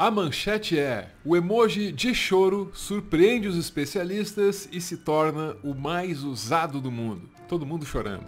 A manchete é: o emoji de choro surpreende os especialistas e se torna o mais usado do mundo. Todo mundo chorando.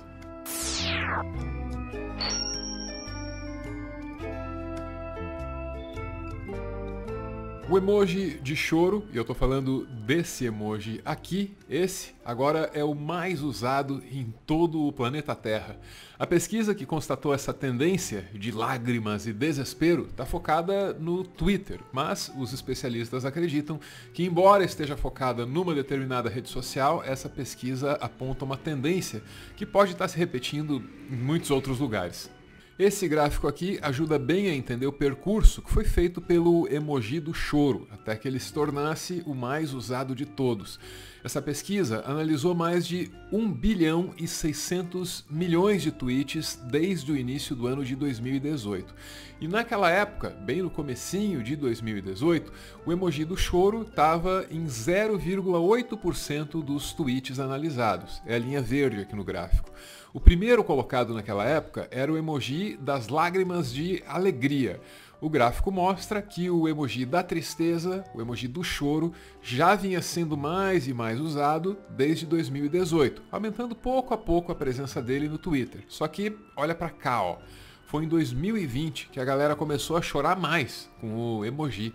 O emoji de choro, e eu tô falando desse emoji aqui, esse agora é o mais usado em todo o planeta Terra. A pesquisa que constatou essa tendência de lágrimas e desespero está focada no Twitter, mas os especialistas acreditam que, embora esteja focada numa determinada rede social, essa pesquisa aponta uma tendência que pode estar se repetindo em muitos outros lugares. Esse gráfico aqui ajuda bem a entender o percurso que foi feito pelo emoji do choro, até que ele se tornasse o mais usado de todos. Essa pesquisa analisou mais de 1 bilhão e 600 milhões de tweets desde o início do ano de 2018. E naquela época, bem no comecinho de 2018, o emoji do choro estava em 0,8% dos tweets analisados. É a linha verde aqui no gráfico. O primeiro colocado naquela época era o emoji das lágrimas de alegria. O gráfico mostra que o emoji da tristeza, o emoji do choro, já vinha sendo mais e mais usado desde 2018, aumentando pouco a pouco a presença dele no Twitter. Só que, olha pra cá, ó. Foi em 2020 que a galera começou a chorar mais com o emoji.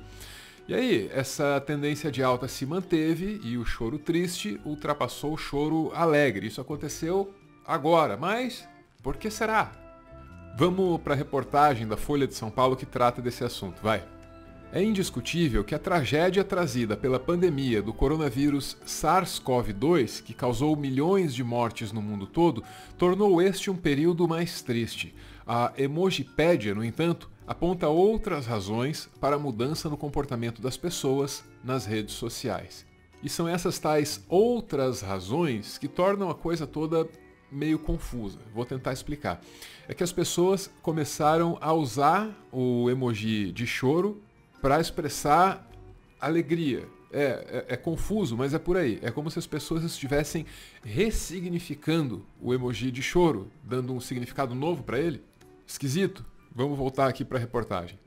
E aí, essa tendência de alta se manteve e o choro triste ultrapassou o choro alegre. Isso aconteceu agora, mas por que será? Vamos para a reportagem da Folha de São Paulo que trata desse assunto, vai. É indiscutível que a tragédia trazida pela pandemia do coronavírus SARS-CoV-2, que causou milhões de mortes no mundo todo, tornou este um período mais triste. A Emojipédia, no entanto, aponta outras razões para a mudança no comportamento das pessoas nas redes sociais. E são essas tais outras razões que tornam a coisa toda meio confusa. Vou tentar explicar. É que as pessoas começaram a usar o emoji de choro para expressar alegria. É confuso, mas é por aí. É como se as pessoas estivessem ressignificando o emoji de choro, dando um significado novo para ele. Esquisito? Vamos voltar aqui para a reportagem.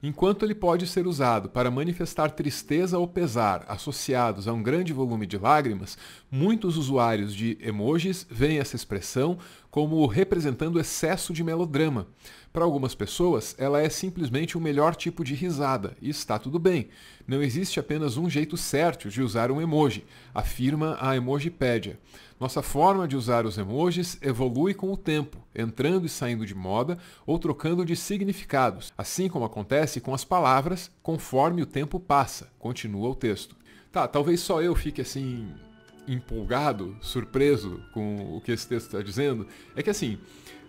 Enquanto ele pode ser usado para manifestar tristeza ou pesar associados a um grande volume de lágrimas, muitos usuários de emojis veem essa expressão como representando excesso de melodrama. Para algumas pessoas, ela é simplesmente o melhor tipo de risada, e está tudo bem. Não existe apenas um jeito certo de usar um emoji, afirma a Emojipédia. Nossa forma de usar os emojis evolui com o tempo, entrando e saindo de moda ou trocando de significados, assim como acontece com as palavras conforme o tempo passa, continua o texto. Tá, talvez só eu fique assim empolgado, surpreso com o que esse texto está dizendo. É que assim,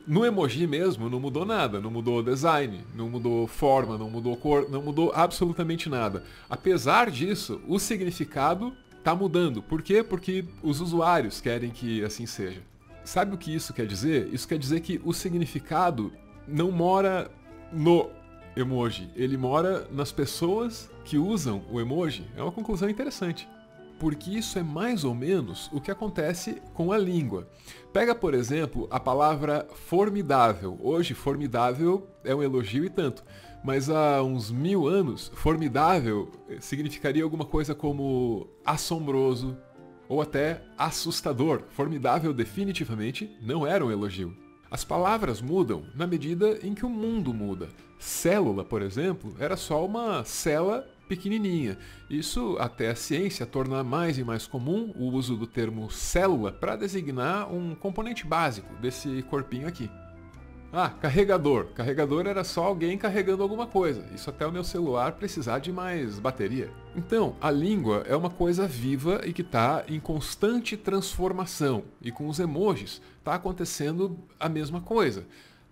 no emoji mesmo não mudou nada, não mudou design, não mudou forma, não mudou cor, não mudou absolutamente nada. Apesar disso, o significado está mudando. Por quê? Porque os usuários querem que assim seja. Sabe o que isso quer dizer? Isso quer dizer que o significado não mora no emoji, ele mora nas pessoas que usam o emoji. É uma conclusão interessante. Porque isso é mais ou menos o que acontece com a língua. Pega, por exemplo, a palavra formidável. Hoje, formidável é um elogio e tanto. Mas há uns 1000 anos, formidável significaria alguma coisa como assombroso ou até assustador. Formidável definitivamente não era um elogio. As palavras mudam na medida em que o mundo muda. Célula, por exemplo, era só uma célula pequenininha. Isso até a ciência torna mais e mais comum o uso do termo célula para designar um componente básico desse corpinho aqui. Ah, carregador. Carregador era só alguém carregando alguma coisa. Isso até o meu celular precisar de mais bateria. Então, a língua é uma coisa viva e que está em constante transformação. E com os emojis está acontecendo a mesma coisa.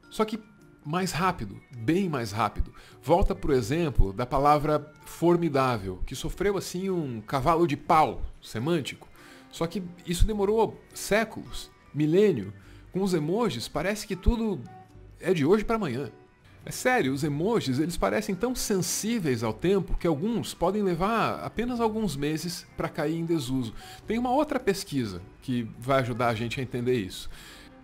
Só que mais rápido, bem mais rápido. Volta pro exemplo da palavra formidável, que sofreu assim um cavalo de pau semântico. Só que isso demorou séculos, milênio. Com os emojis parece que tudo é de hoje para amanhã. É sério, os emojis eles parecem tão sensíveis ao tempo que alguns podem levar apenas alguns meses para cair em desuso. Tem uma outra pesquisa que vai ajudar a gente a entender isso.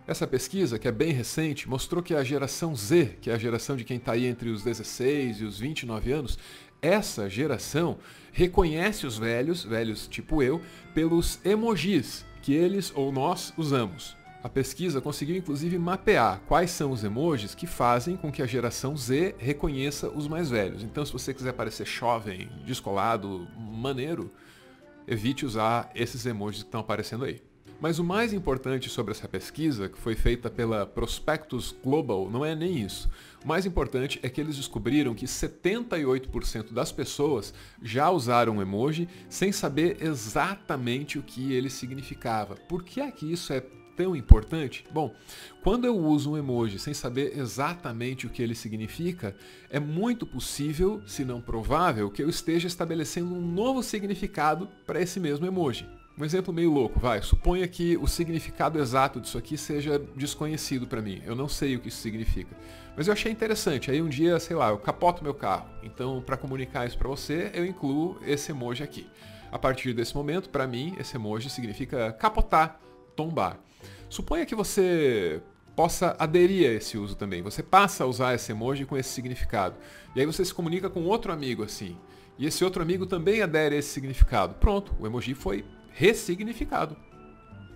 Essa pesquisa, que é bem recente, mostrou que a geração Z, que é a geração de quem está aí entre os 16 e os 29 anos, essa geração reconhece os velhos tipo eu, pelos emojis que eles ou nós usamos. A pesquisa conseguiu inclusive mapear quais são os emojis que fazem com que a geração Z reconheça os mais velhos. Então, se você quiser parecer jovem, descolado, maneiro, evite usar esses emojis que estão aparecendo aí. Mas o mais importante sobre essa pesquisa, que foi feita pela Prospectus Global, não é nem isso. O mais importante é que eles descobriram que 78% das pessoas já usaram um emoji sem saber exatamente o que ele significava. Por que é que isso é tão importante? Bom, quando eu uso um emoji sem saber exatamente o que ele significa, é muito possível, se não provável, que eu esteja estabelecendo um novo significado para esse mesmo emoji. Um exemplo meio louco, vai. Suponha que o significado exato disso aqui seja desconhecido para mim. Eu não sei o que isso significa. Mas eu achei interessante. Aí um dia, sei lá, eu capoto meu carro. Então, para comunicar isso para você, eu incluo esse emoji aqui. A partir desse momento, para mim, esse emoji significa capotar, tombar. Suponha que você possa aderir a esse uso também. Você passa a usar esse emoji com esse significado. E aí você se comunica com outro amigo assim. E esse outro amigo também adere a esse significado. Pronto, o emoji foi ressignificado.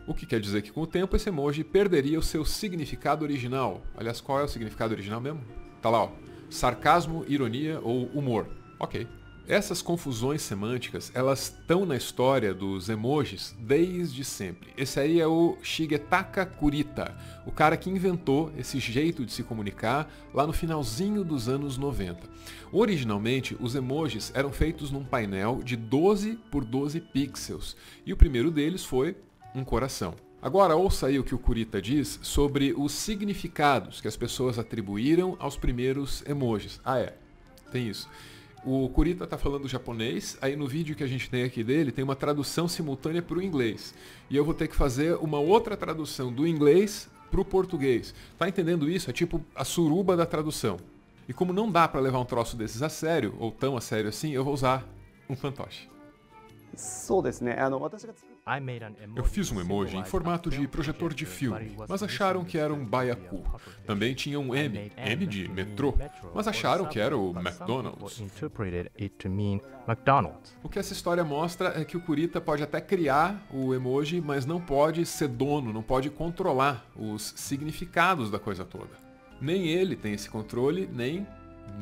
O que quer dizer que com o tempo esse emoji perderia o seu significado original. Aliás, qual é o significado original mesmo? Tá lá, ó. Sarcasmo, ironia ou humor. Ok. Essas confusões semânticas, elas estão na história dos emojis desde sempre. Esse aí é o Shigetaka Kurita, o cara que inventou esse jeito de se comunicar lá no finalzinho dos anos 90. Originalmente, os emojis eram feitos num painel de 12 por 12 pixels, e o primeiro deles foi um coração. Agora ouça aí o que o Kurita diz sobre os significados que as pessoas atribuíram aos primeiros emojis. Tem isso. O Kurita está falando japonês, aí no vídeo que a gente tem aqui dele tem uma tradução simultânea para o inglês. E eu vou ter que fazer uma outra tradução do inglês para o português. Tá entendendo isso? É tipo a suruba da tradução. E como não dá para levar um troço desses a sério, ou tão a sério assim, eu vou usar um fantoche. Eu fiz um emoji em formato de projetor de filme, mas acharam que era um baiacu. Também tinha um M de metrô, mas acharam que era o McDonald's. O que essa história mostra é que o Kurita pode até criar o emoji, mas não pode ser dono, não pode controlar os significados da coisa toda. Nem ele tem esse controle, nem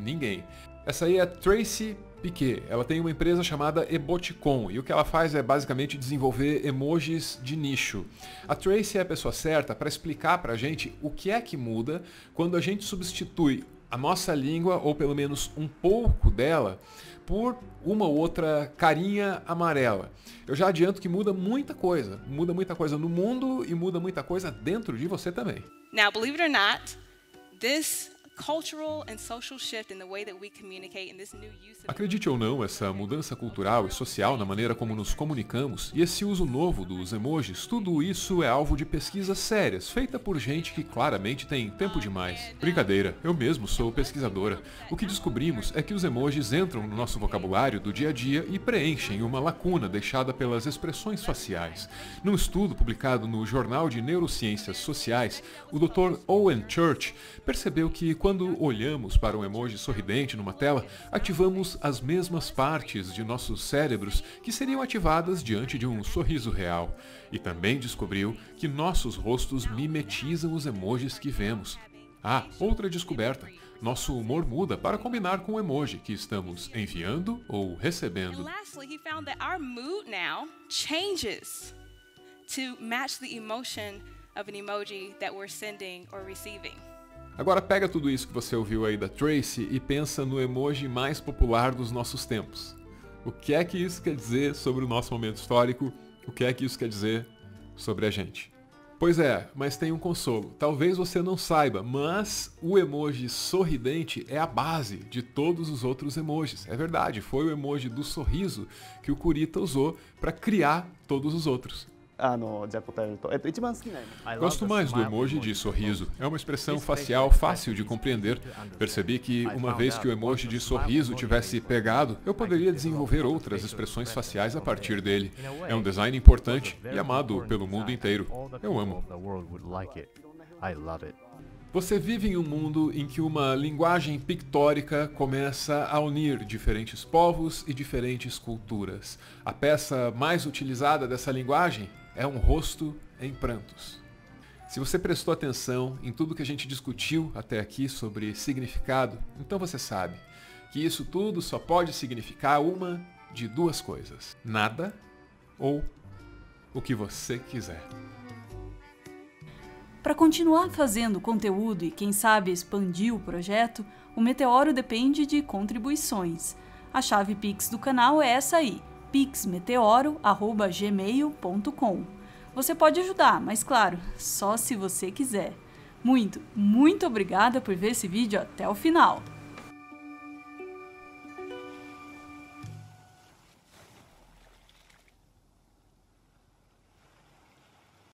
ninguém. Essa aí é Tracy Piquet. Ela tem uma empresa chamada Eboticon e o que ela faz é basicamente desenvolver emojis de nicho. A Tracy é a pessoa certa para explicar pra gente o que é que muda quando a gente substitui a nossa língua, ou pelo menos um pouco dela, por uma ou outra carinha amarela. Eu já adianto que muda muita coisa no mundo e muda muita coisa dentro de você também. Now, believe it or not, this cultural and social shift in the way that we communicate and this new use of... Acredite ou não, essa mudança cultural e social na maneira como nos comunicamos e esse uso novo dos emojis, tudo isso é alvo de pesquisas sérias, feita por gente que claramente tem tempo demais. Brincadeira, eu mesmo sou pesquisadora. O que descobrimos é que os emojis entram no nosso vocabulário do dia a dia e preenchem uma lacuna deixada pelas expressões faciais. Num estudo publicado no Jornal de Neurociências Sociais, o Dr. Owen Church percebeu que quando olhamos para um emoji sorridente numa tela, ativamos as mesmas partes de nossos cérebros que seriam ativadas diante de um sorriso real. E também descobriu que nossos rostos mimetizam os emojis que vemos. Outra descoberta. Nosso humor muda para combinar com o emoji que estamos enviando ou recebendo. And lastly, he found that our mood now changes to match the emotion of an emoji that we're sending or receiving. Agora pega tudo isso que você ouviu aí da Tracy e pensa no emoji mais popular dos nossos tempos. O que é que isso quer dizer sobre o nosso momento histórico? O que é que isso quer dizer sobre a gente? Pois é, mas tem um consolo. Talvez você não saiba, mas o emoji sorridente é a base de todos os outros emojis. É verdade, foi o emoji do sorriso que o Kurita usou para criar todos os outros. Gosto mais do emoji de sorriso. É uma expressão facial fácil de compreender. Percebi que, uma vez que o emoji de sorriso tivesse pegado, eu poderia desenvolver outras expressões faciais a partir dele. É um design importante e amado pelo mundo inteiro. Eu amo. Você vive em um mundo em que uma linguagem pictórica começa a unir diferentes povos e diferentes culturas. A peça mais utilizada dessa linguagem é um rosto em prantos. Se você prestou atenção em tudo que a gente discutiu até aqui sobre significado, então você sabe que isso tudo só pode significar uma de duas coisas: nada ou o que você quiser. Para continuar fazendo conteúdo e, quem sabe, expandir o projeto, o Meteoro depende de contribuições. A chave Pix do canal é essa aí, pixmeteoro@gmail.com. Você pode ajudar, mas claro, só se você quiser. Muito obrigada por ver esse vídeo até o final!